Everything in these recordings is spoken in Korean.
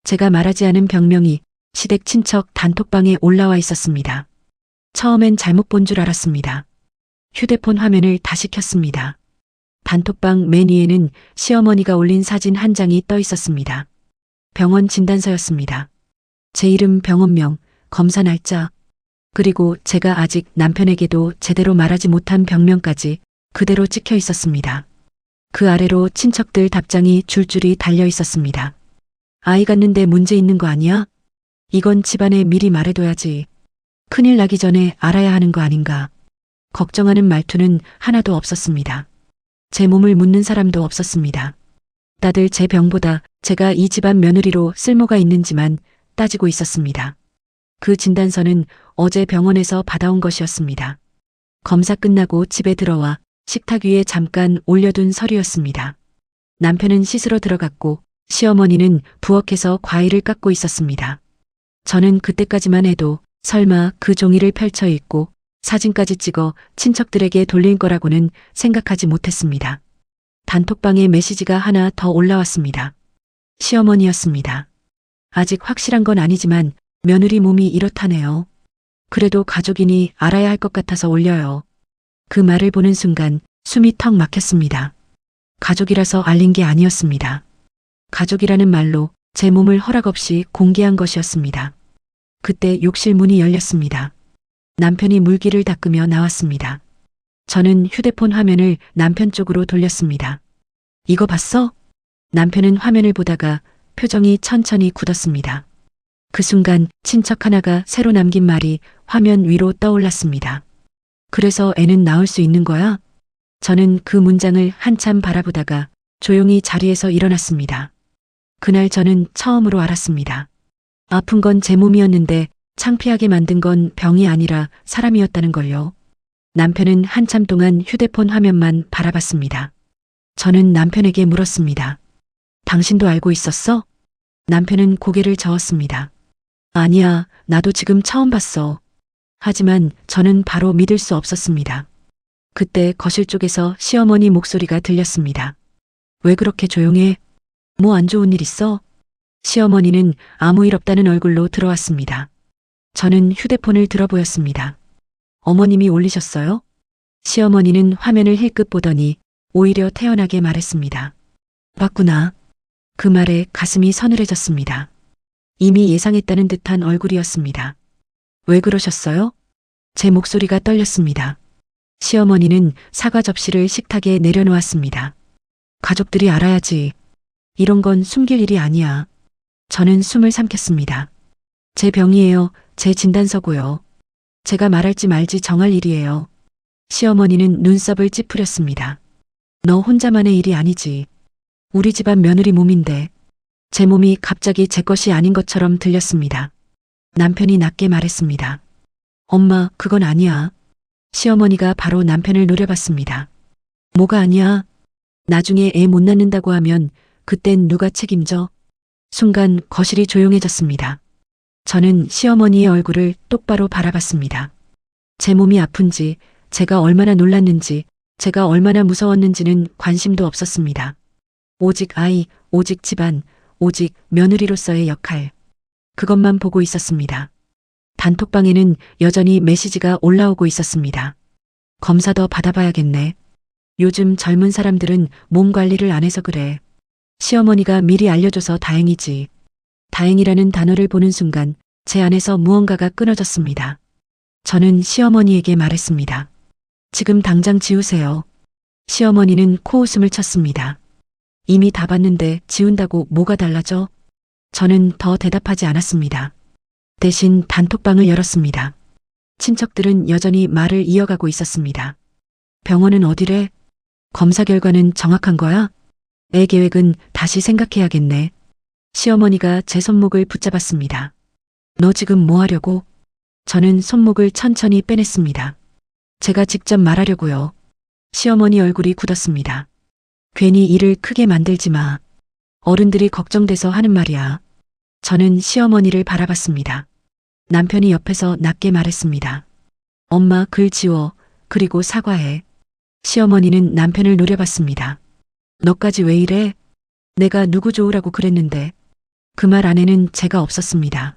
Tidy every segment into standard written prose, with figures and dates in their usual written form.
제가 말하지 않은 병명이 시댁 친척 단톡방에 올라와 있었습니다. 처음엔 잘못 본 줄 알았습니다. 휴대폰 화면을 다시 켰습니다. 단톡방 맨 위에는 시어머니가 올린 사진 한 장이 떠 있었습니다. 병원 진단서였습니다. 제 이름, 병원명, 검사 날짜, 그리고 제가 아직 남편에게도 제대로 말하지 못한 병명까지 그대로 찍혀 있었습니다. 그 아래로 친척들 답장이 줄줄이 달려 있었습니다. 아이 갖는데 문제 있는 거 아니야? 이건 집안에 미리 말해둬야지. 큰일 나기 전에 알아야 하는 거 아닌가. 걱정하는 말투는 하나도 없었습니다. 제 몸을 묻는 사람도 없었습니다. 다들 제 병보다 제가 이 집안 며느리로 쓸모가 있는지만 따지고 있었습니다. 그 진단서는 어제 병원에서 받아온 것이었습니다. 검사 끝나고 집에 들어와 식탁 위에 잠깐 올려둔 서류였습니다. 남편은 씻으러 들어갔고 시어머니는 부엌에서 과일을 깎고 있었습니다. 저는 그때까지만 해도 설마 그 종이를 펼쳐 읽고 사진까지 찍어 친척들에게 돌릴 거라고는 생각하지 못했습니다. 단톡방에 메시지가 하나 더 올라왔습니다. 시어머니였습니다. 아직 확실한 건 아니지만 며느리 몸이 이렇다네요. 그래도 가족이니 알아야 할 것 같아서 올려요. 그 말을 보는 순간 숨이 턱 막혔습니다. 가족이라서 알린 게 아니었습니다. 가족이라는 말로 제 몸을 허락 없이 공개한 것이었습니다. 그때 욕실 문이 열렸습니다. 남편이 물기를 닦으며 나왔습니다. 저는 휴대폰 화면을 남편 쪽으로 돌렸습니다. 이거 봤어? 남편은 화면을 보다가 표정이 천천히 굳었습니다. 그 순간 친척 하나가 새로 남긴 말이 화면 위로 떠올랐습니다. 그래서 애는 낳을 수 있는 거야? 저는 그 문장을 한참 바라보다가 조용히 자리에서 일어났습니다. 그날 저는 처음으로 알았습니다. 아픈 건 제 몸이었는데 창피하게 만든 건 병이 아니라 사람이었다는 걸요. 남편은 한참 동안 휴대폰 화면만 바라봤습니다. 저는 남편에게 물었습니다. 당신도 알고 있었어? 남편은 고개를 저었습니다. 아니야, 나도 지금 처음 봤어. 하지만 저는 바로 믿을 수 없었습니다. 그때 거실 쪽에서 시어머니 목소리가 들렸습니다. 왜 그렇게 조용해? 뭐 안 좋은 일 있어? 시어머니는 아무 일 없다는 얼굴로 들어왔습니다. 저는 휴대폰을 들어보였습니다. 어머님이 올리셨어요? 시어머니는 화면을 힐끗 보더니 오히려 태연하게 말했습니다. 봤구나. 그 말에 가슴이 서늘해졌습니다. 이미 예상했다는 듯한 얼굴이었습니다. 왜 그러셨어요? 제 목소리가 떨렸습니다. 시어머니는 사과 접시를 식탁에 내려놓았습니다. 가족들이 알아야지. 이런 건 숨길 일이 아니야. 저는 숨을 삼켰습니다. 제 병이에요. 제 진단서고요. 제가 말할지 말지 정할 일이에요. 시어머니는 눈썹을 찌푸렸습니다. 너 혼자만의 일이 아니지. 우리 집안 며느리 몸인데. 제 몸이 갑자기 제 것이 아닌 것처럼 들렸습니다. 남편이 낮게 말했습니다. 엄마, 그건 아니야. 시어머니가 바로 남편을 노려봤습니다. 뭐가 아니야? 나중에 애 못 낳는다고 하면 그땐 누가 책임져? 순간 거실이 조용해졌습니다. 저는 시어머니의 얼굴을 똑바로 바라봤습니다. 제 몸이 아픈지, 제가 얼마나 놀랐는지, 제가 얼마나 무서웠는지는 관심도 없었습니다. 오직 아이, 오직 집안, 오직 며느리로서의 역할. 그것만 보고 있었습니다. 단톡방에는 여전히 메시지가 올라오고 있었습니다. 검사 더 받아봐야겠네. 요즘 젊은 사람들은 몸 관리를 안 해서 그래. 시어머니가 미리 알려줘서 다행이지. 다행이라는 단어를 보는 순간 제 안에서 무언가가 끊어졌습니다. 저는 시어머니에게 말했습니다. 지금 당장 지우세요. 시어머니는 코웃음을 쳤습니다. 이미 다 봤는데 지운다고 뭐가 달라져? 저는 더 대답하지 않았습니다. 대신 단톡방을 열었습니다. 친척들은 여전히 말을 이어가고 있었습니다. 병원은 어디래? 검사 결과는 정확한 거야? 애 계획은 다시 생각해야겠네. 시어머니가 제 손목을 붙잡았습니다. 너 지금 뭐 하려고? 저는 손목을 천천히 빼냈습니다. 제가 직접 말하려고요. 시어머니 얼굴이 굳었습니다. 괜히 일을 크게 만들지 마. 어른들이 걱정돼서 하는 말이야. 저는 시어머니를 바라봤습니다. 남편이 옆에서 낮게 말했습니다. 엄마, 글 지워. 그리고 사과해. 시어머니는 남편을 노려봤습니다. 너까지 왜 이래? 내가 누구 좋으라고 그랬는데. 그 말 안에는 제가 없었습니다.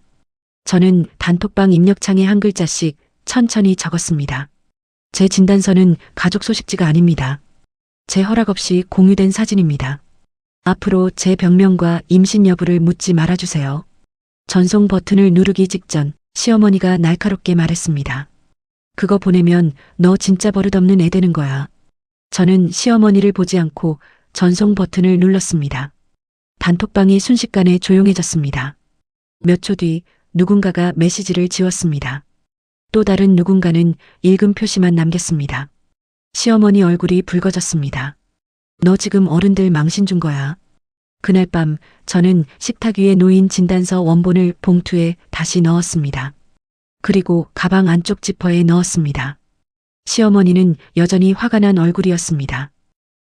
저는 단톡방 입력창에 한 글자씩 천천히 적었습니다. 제 진단서는 가족 소식지가 아닙니다. 제 허락 없이 공유된 사진입니다. 앞으로 제 병명과 임신 여부를 묻지 말아주세요. 전송 버튼을 누르기 직전 시어머니가 날카롭게 말했습니다. 그거 보내면 너 진짜 버릇없는 애 되는 거야. 저는 시어머니를 보지 않고 전송 버튼을 눌렀습니다. 단톡방이 순식간에 조용해졌습니다. 몇 초 뒤 누군가가 메시지를 지웠습니다. 또 다른 누군가는 읽음 표시만 남겼습니다. 시어머니 얼굴이 붉어졌습니다. 너 지금 어른들 망신 준 거야. 그날 밤 저는 식탁 위에 놓인 진단서 원본을 봉투에 다시 넣었습니다. 그리고 가방 안쪽 지퍼에 넣었습니다. 시어머니는 여전히 화가 난 얼굴이었습니다.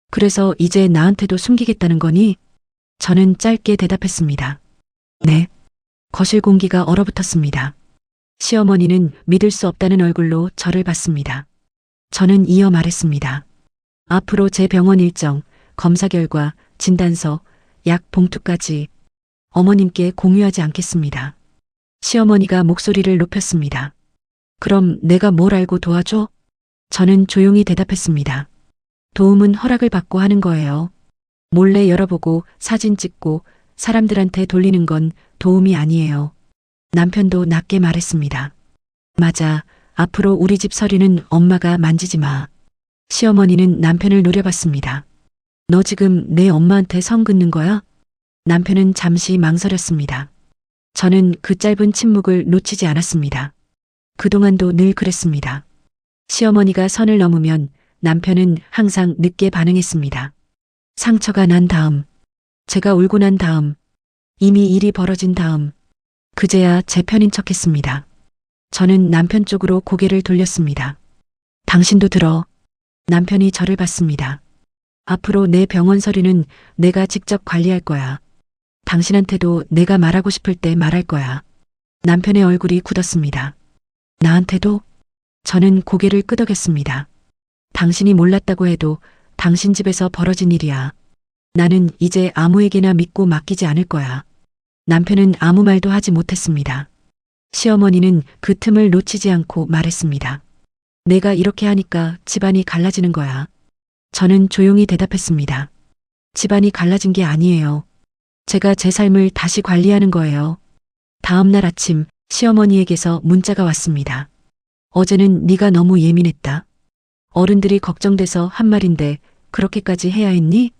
그래서 이제 나한테도 숨기겠다는 거니? 저는 짧게 대답했습니다. 네. 거실 공기가 얼어붙었습니다. 시어머니는 믿을 수 없다는 얼굴로 저를 봤습니다. 저는 이어 말했습니다. 앞으로 제 병원 일정, 검사 결과, 진단서, 약 봉투까지 어머님께 공유하지 않겠습니다. 시어머니가 목소리를 높였습니다. 그럼 내가 뭘 알고 도와줘? 저는 조용히 대답했습니다. 도움은 허락을 받고 하는 거예요. 몰래 열어보고 사진 찍고 사람들한테 돌리는 건 도움이 아니에요. 남편도 낮게 말했습니다. 맞아. 앞으로 우리 집 서류는 엄마가 만지지 마. 시어머니는 남편을 노려봤습니다. 너 지금 내 엄마한테 선 긋는 거야? 남편은 잠시 망설였습니다. 저는 그 짧은 침묵을 놓치지 않았습니다. 그동안도 늘 그랬습니다. 시어머니가 선을 넘으면 남편은 항상 늦게 반응했습니다. 상처가 난 다음, 제가 울고 난 다음, 이미 일이 벌어진 다음, 그제야 제 편인 척했습니다. 저는 남편 쪽으로 고개를 돌렸습니다. 당신도 들어. 남편이 저를 봤습니다. 앞으로 내 병원 서류는 내가 직접 관리할 거야. 당신한테도 내가 말하고 싶을 때 말할 거야. 남편의 얼굴이 굳었습니다. 나한테도? 저는 고개를 끄덕였습니다. 당신이 몰랐다고 해도 당신 집에서 벌어진 일이야. 나는 이제 아무에게나 믿고 맡기지 않을 거야. 남편은 아무 말도 하지 못했습니다. 시어머니는 그 틈을 놓치지 않고 말했습니다. 내가 이렇게 하니까 집안이 갈라지는 거야. 저는 조용히 대답했습니다. 집안이 갈라진 게 아니에요. 제가 제 삶을 다시 관리하는 거예요. 다음 날 아침 시어머니에게서 문자가 왔습니다. 어제는 네가 너무 예민했다. 어른들이 걱정돼서 한 말인데 그렇게까지 해야 했니?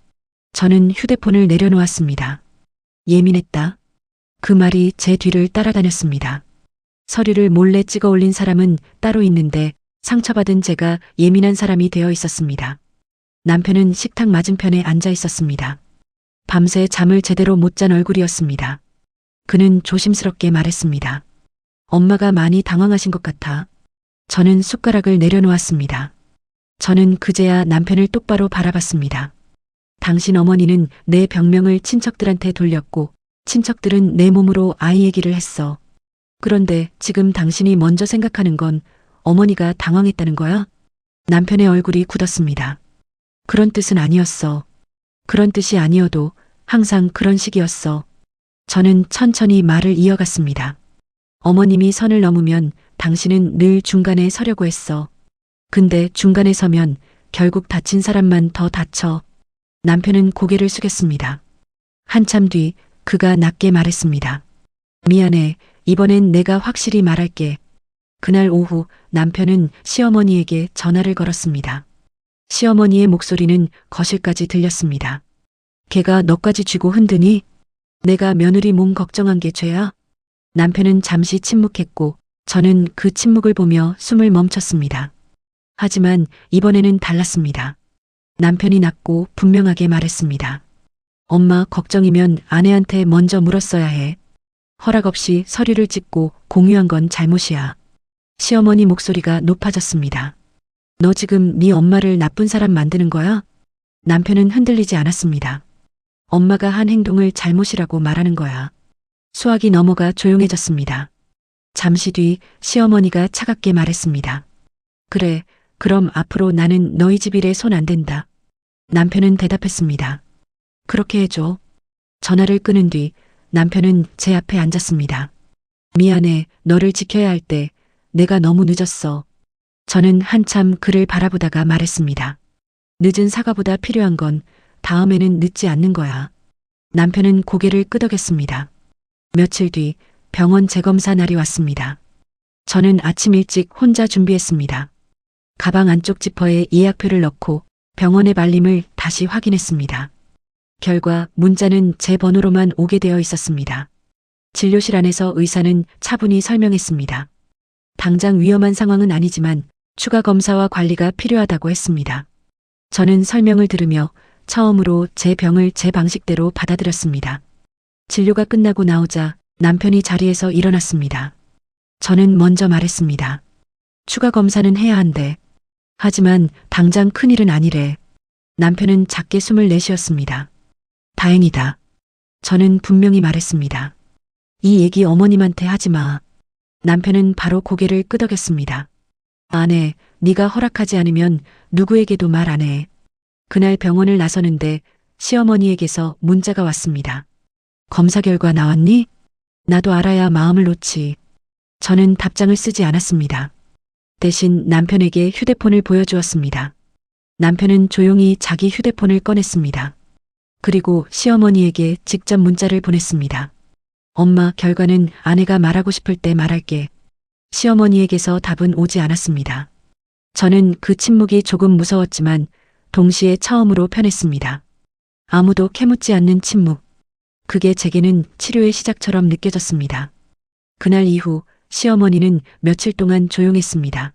저는 휴대폰을 내려놓았습니다. 예민했다. 그 말이 제 뒤를 따라다녔습니다. 서류를 몰래 찍어 올린 사람은 따로 있는데 상처받은 제가 예민한 사람이 되어 있었습니다. 남편은 식탁 맞은편에 앉아 있었습니다. 밤새 잠을 제대로 못 잔 얼굴이었습니다. 그는 조심스럽게 말했습니다. 엄마가 많이 당황하신 것 같아. 저는 숟가락을 내려놓았습니다. 저는 그제야 남편을 똑바로 바라봤습니다. 당신 어머니는 내 병명을 친척들한테 돌렸고 친척들은 내 몸으로 아이 얘기를 했어. 그런데 지금 당신이 먼저 생각하는 건 어머니가 당황했다는 거야? 남편의 얼굴이 굳었습니다. 그런 뜻은 아니었어. 그런 뜻이 아니어도 항상 그런 식이었어. 저는 천천히 말을 이어갔습니다. 어머님이 선을 넘으면 당신은 늘 중간에 서려고 했어. 근데 중간에 서면 결국 다친 사람만 더 다쳐. 남편은 고개를 숙였습니다. 한참 뒤 그가 낮게 말했습니다. 미안해. 이번엔 내가 확실히 말할게. 그날 오후 남편은 시어머니에게 전화를 걸었습니다. 시어머니의 목소리는 거실까지 들렸습니다. 걔가 너까지 쥐고 흔드니? 내가 며느리 몸 걱정한 게 죄야? 남편은 잠시 침묵했고 저는 그 침묵을 보며 숨을 멈췄습니다. 하지만 이번에는 달랐습니다. 남편이 낮고 분명하게 말했습니다. 엄마 걱정이면 아내한테 먼저 물었어야 해. 허락 없이 서류를 찍고 공유한 건 잘못이야. 시어머니 목소리가 높아졌습니다. 너 지금 네 엄마를 나쁜 사람 만드는 거야? 남편은 흔들리지 않았습니다. 엄마가 한 행동을 잘못이라고 말하는 거야. 수학이 넘어가 조용해졌습니다. 잠시 뒤 시어머니가 차갑게 말했습니다. 그래, 그럼 앞으로 나는 너희 집 일에 손 안 댄다. 남편은 대답했습니다. 그렇게 해줘. 전화를 끊은 뒤 남편은 제 앞에 앉았습니다. 미안해, 너를 지켜야 할 때 내가 너무 늦었어. 저는 한참 그를 바라보다가 말했습니다. 늦은 사과보다 필요한 건 다음에는 늦지 않는 거야. 남편은 고개를 끄덕였습니다. 며칠 뒤 병원 재검사 날이 왔습니다. 저는 아침 일찍 혼자 준비했습니다. 가방 안쪽 지퍼에 예약표를 넣고 병원의 말림을 다시 확인했습니다. 결과 문자는 제 번호로만 오게 되어 있었습니다. 진료실 안에서 의사는 차분히 설명했습니다. 당장 위험한 상황은 아니지만 추가 검사와 관리가 필요하다고 했습니다. 저는 설명을 들으며 처음으로 제 병을 제 방식대로 받아들였습니다. 진료가 끝나고 나오자 남편이 자리에서 일어났습니다. 저는 먼저 말했습니다. 추가 검사는 해야 한대. 하지만 당장 큰일은 아니래. 남편은 작게 숨을 내쉬었습니다. 다행이다. 저는 분명히 말했습니다. 이 얘기 어머님한테 하지 마. 남편은 바로 고개를 끄덕였습니다. 안 해. 네가 허락하지 않으면 누구에게도 말 안 해. 그날 병원을 나서는데 시어머니에게서 문자가 왔습니다. 검사 결과 나왔니? 나도 알아야 마음을 놓지. 저는 답장을 쓰지 않았습니다. 대신 남편에게 휴대폰을 보여주었습니다. 남편은 조용히 자기 휴대폰을 꺼냈습니다. 그리고 시어머니에게 직접 문자를 보냈습니다. 엄마, 결과는 아내가 말하고 싶을 때 말할게. 시어머니에게서 답은 오지 않았습니다. 저는 그 침묵이 조금 무서웠지만 동시에 처음으로 편했습니다. 아무도 캐묻지 않는 침묵. 그게 제게는 치료의 시작처럼 느껴졌습니다. 그날 이후 시어머니는 며칠 동안 조용했습니다.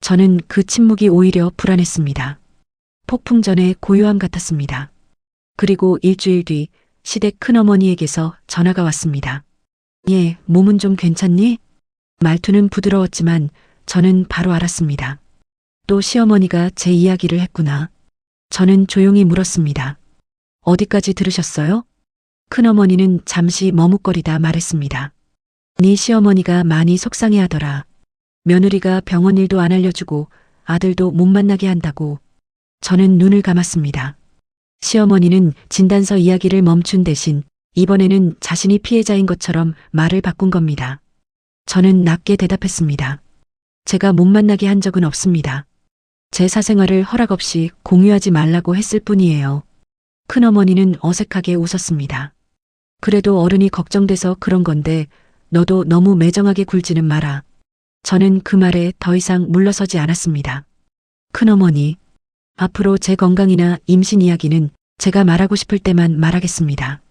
저는 그 침묵이 오히려 불안했습니다. 폭풍 전의 고요함 같았습니다. 그리고 일주일 뒤 시댁 큰어머니에게서 전화가 왔습니다. 예, 몸은 좀 괜찮니? 말투는 부드러웠지만 저는 바로 알았습니다. 또 시어머니가 제 이야기를 했구나. 저는 조용히 물었습니다. 어디까지 들으셨어요? 큰어머니는 잠시 머뭇거리다 말했습니다. 네 시어머니가 많이 속상해하더라. 며느리가 병원 일도 안 알려주고 아들도 못 만나게 한다고. 저는 눈을 감았습니다. 시어머니는 진단서 이야기를 멈춘 대신 이번에는 자신이 피해자인 것처럼 말을 바꾼 겁니다. 저는 낮게 대답했습니다. 제가 못 만나게 한 적은 없습니다. 제 사생활을 허락 없이 공유하지 말라고 했을 뿐이에요. 큰어머니는 어색하게 웃었습니다. 그래도 어른이 걱정돼서 그런 건데 너도 너무 매정하게 굴지는 마라. 저는 그 말에 더 이상 물러서지 않았습니다. 큰어머니, 앞으로 제 건강이나 임신 이야기는 제가 말하고 싶을 때만 말하겠습니다.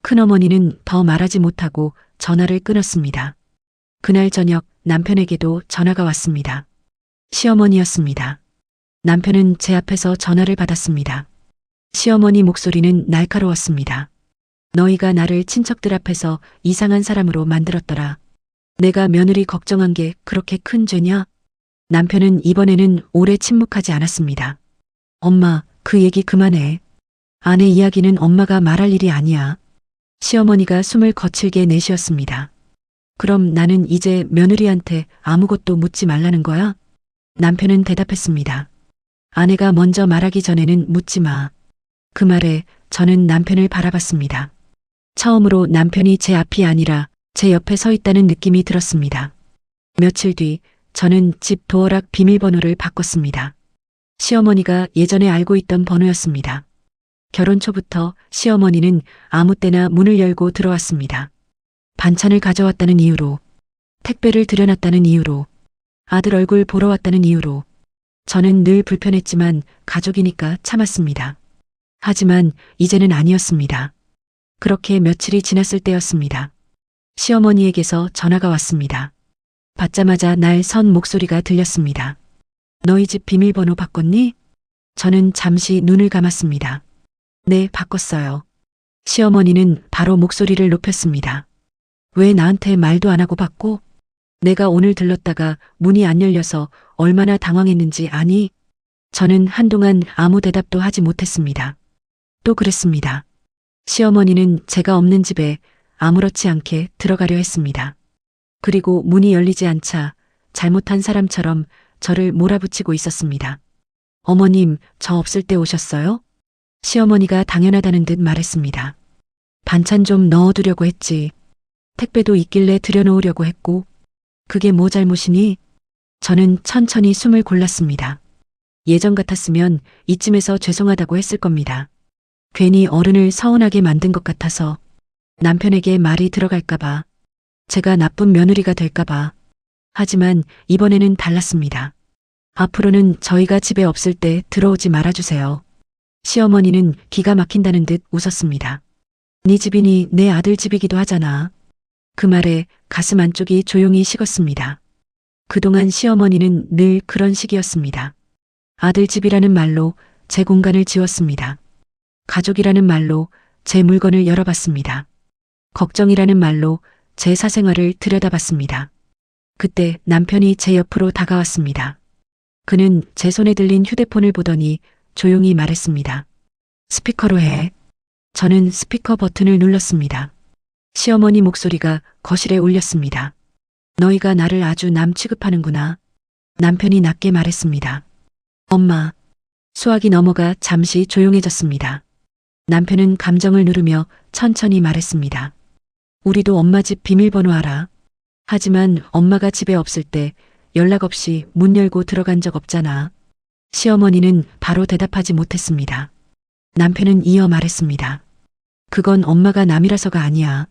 큰어머니는 더 말하지 못하고 전화를 끊었습니다. 그날 저녁 남편에게도 전화가 왔습니다. 시어머니였습니다. 남편은 제 앞에서 전화를 받았습니다. 시어머니 목소리는 날카로웠습니다. 너희가 나를 친척들 앞에서 이상한 사람으로 만들었더라. 내가 며느리 걱정한 게 그렇게 큰 죄냐? 남편은 이번에는 오래 침묵하지 않았습니다. 엄마, 그 얘기 그만해. 아내 이야기는 엄마가 말할 일이 아니야. 시어머니가 숨을 거칠게 내쉬었습니다. 그럼 나는 이제 며느리한테 아무것도 묻지 말라는 거야? 남편은 대답했습니다. 아내가 먼저 말하기 전에는 묻지 마. 그 말에 저는 남편을 바라봤습니다. 처음으로 남편이 제 앞이 아니라 제 옆에 서 있다는 느낌이 들었습니다. 며칠 뒤 저는 집 도어락 비밀번호를 바꿨습니다. 시어머니가 예전에 알고 있던 번호였습니다. 결혼 초부터 시어머니는 아무 때나 문을 열고 들어왔습니다. 반찬을 가져왔다는 이유로, 택배를 들여놨다는 이유로, 아들 얼굴 보러 왔다는 이유로. 저는 늘 불편했지만 가족이니까 참았습니다. 하지만 이제는 아니었습니다. 그렇게 며칠이 지났을 때였습니다. 시어머니에게서 전화가 왔습니다. 받자마자 날 선 목소리가 들렸습니다. 너희 집 비밀번호 바꿨니? 저는 잠시 눈을 감았습니다. 네, 바꿨어요. 시어머니는 바로 목소리를 높였습니다. 왜 나한테 말도 안 하고 바꿔? 내가 오늘 들렀다가 문이 안 열려서 얼마나 당황했는지 아니? 저는 한동안 아무 대답도 하지 못했습니다. 또 그랬습니다. 시어머니는 제가 없는 집에 아무렇지 않게 들어가려 했습니다. 그리고 문이 열리지 않자 잘못한 사람처럼 저를 몰아붙이고 있었습니다. 어머님, 저 없을 때 오셨어요? 시어머니가 당연하다는 듯 말했습니다. 반찬 좀 넣어두려고 했지. 택배도 있길래 들여놓으려고 했고. 그게 뭐 잘못이니? 저는 천천히 숨을 골랐습니다. 예전 같았으면 이쯤에서 죄송하다고 했을 겁니다. 괜히 어른을 서운하게 만든 것 같아서, 남편에게 말이 들어갈까봐, 제가 나쁜 며느리가 될까봐. 하지만 이번에는 달랐습니다. 앞으로는 저희가 집에 없을 때 들어오지 말아주세요. 시어머니는 기가 막힌다는 듯 웃었습니다. 네 집이니 내 아들 집이기도 하잖아. 그 말에 가슴 안쪽이 조용히 식었습니다. 그동안 시어머니는 늘 그런 식이었습니다. 아들 집이라는 말로 제 공간을 지웠습니다. 가족이라는 말로 제 물건을 열어봤습니다. 걱정이라는 말로 제 사생활을 들여다봤습니다. 그때 남편이 제 옆으로 다가왔습니다. 그는 제 손에 들린 휴대폰을 보더니 조용히 말했습니다. 스피커로 해. 저는 스피커 버튼을 눌렀습니다. 시어머니 목소리가 거실에 울렸습니다. 너희가 나를 아주 남 취급하는구나. 남편이 낮게 말했습니다. 엄마. 수화기 넘어가 잠시 조용해졌습니다. 남편은 감정을 누르며 천천히 말했습니다. 우리도 엄마 집 비밀번호 알아. 하지만 엄마가 집에 없을 때 연락 없이 문 열고 들어간 적 없잖아. 시어머니는 바로 대답하지 못했습니다. 남편은 이어 말했습니다. 그건 엄마가 남이라서가 아니야.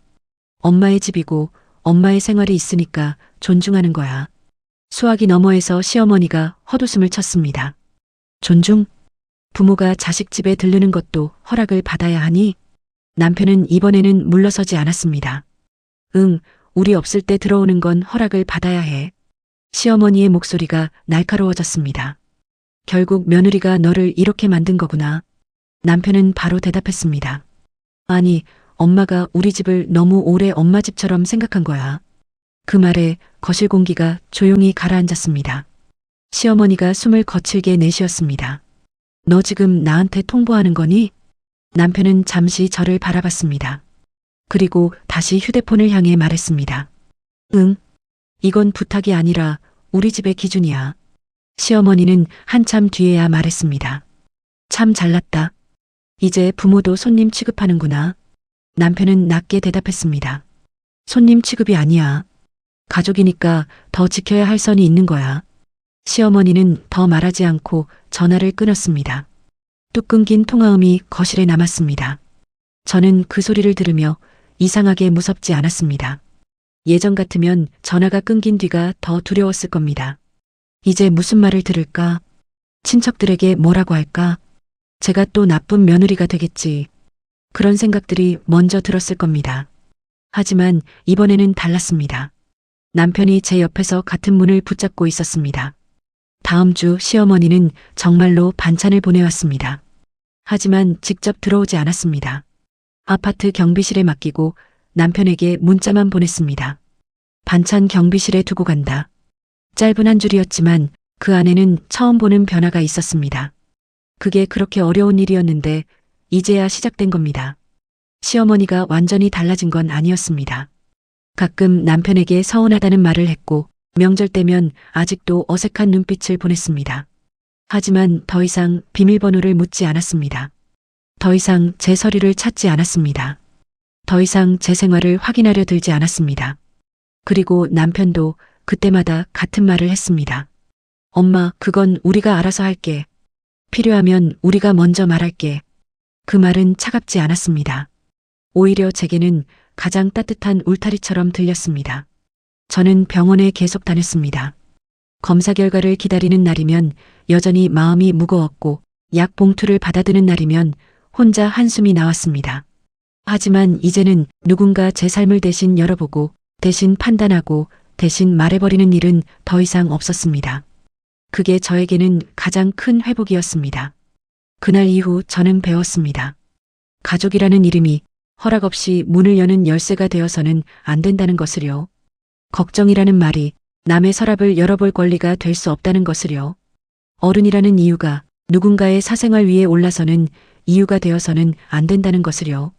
엄마의 집이고 엄마의 생활이 있으니까 존중하는 거야. 수화기 너머에서 시어머니가 헛웃음을 쳤습니다. 존중? 부모가 자식 집에 들르는 것도 허락을 받아야 하니? 남편은 이번에는 물러서지 않았습니다. 응, 우리 없을 때 들어오는 건 허락을 받아야 해. 시어머니의 목소리가 날카로워졌습니다. 결국 며느리가 너를 이렇게 만든 거구나. 남편은 바로 대답했습니다. 아니, 엄마가 우리 집을 너무 오래 엄마 집처럼 생각한 거야. 그 말에 거실 공기가 조용히 가라앉았습니다. 시어머니가 숨을 거칠게 내쉬었습니다. 너 지금 나한테 통보하는 거니? 남편은 잠시 저를 바라봤습니다. 그리고 다시 휴대폰을 향해 말했습니다. 응. 이건 부탁이 아니라 우리 집의 기준이야. 시어머니는 한참 뒤에야 말했습니다. 참 잘났다. 이제 부모도 손님 취급하는구나. 남편은 낮게 대답했습니다. 손님 취급이 아니야. 가족이니까 더 지켜야 할 선이 있는 거야. 시어머니는 더 말하지 않고 전화를 끊었습니다. 뚝 끊긴 통화음이 거실에 남았습니다. 저는 그 소리를 들으며 이상하게 무섭지 않았습니다. 예전 같으면 전화가 끊긴 뒤가 더 두려웠을 겁니다. 이제 무슨 말을 들을까? 친척들에게 뭐라고 할까? 제가 또 나쁜 며느리가 되겠지. 그런 생각들이 먼저 들었을 겁니다. 하지만 이번에는 달랐습니다. 남편이 제 옆에서 같은 문을 붙잡고 있었습니다. 다음 주 시어머니는 정말로 반찬을 보내왔습니다. 하지만 직접 들어오지 않았습니다. 아파트 경비실에 맡기고 남편에게 문자만 보냈습니다. 반찬 경비실에 두고 간다. 짧은 한 줄이었지만 그 안에는 처음 보는 변화가 있었습니다. 그게 그렇게 어려운 일이었는데 이제야 시작된 겁니다. 시어머니가 완전히 달라진 건 아니었습니다. 가끔 남편에게 서운하다는 말을 했고 명절 때면 아직도 어색한 눈빛을 보냈습니다. 하지만 더 이상 비밀번호를 묻지 않았습니다. 더 이상 제 서류를 찾지 않았습니다. 더 이상 제 생활을 확인하려 들지 않았습니다. 그리고 남편도 그때마다 같은 말을 했습니다. 엄마, 그건 우리가 알아서 할게. 필요하면 우리가 먼저 말할게. 그 말은 차갑지 않았습니다. 오히려 제게는 가장 따뜻한 울타리처럼 들렸습니다. 저는 병원에 계속 다녔습니다. 검사 결과를 기다리는 날이면 여전히 마음이 무거웠고 약 봉투를 받아드는 날이면 혼자 한숨이 나왔습니다. 하지만 이제는 누군가 제 삶을 대신 열어보고 대신 판단하고 대신 말해버리는 일은 더 이상 없었습니다. 그게 저에게는 가장 큰 회복이었습니다. 그날 이후 저는 배웠습니다. 가족이라는 이름이 허락 없이 문을 여는 열쇠가 되어서는 안 된다는 것을요. 걱정이라는 말이 남의 서랍을 열어볼 권리가 될 수 없다는 것을요. 어른이라는 이유가 누군가의 사생활 위에 올라서는 이유가 되어서는 안 된다는 것을요.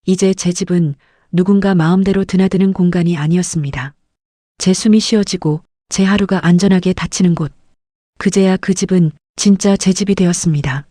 이제 제 집은 누군가 마음대로 드나드는 공간이 아니었습니다. 제 숨이 쉬어지고 제 하루가 안전하게 닫히는 곳. 그제야 그 집은 진짜 제 집이 되었습니다.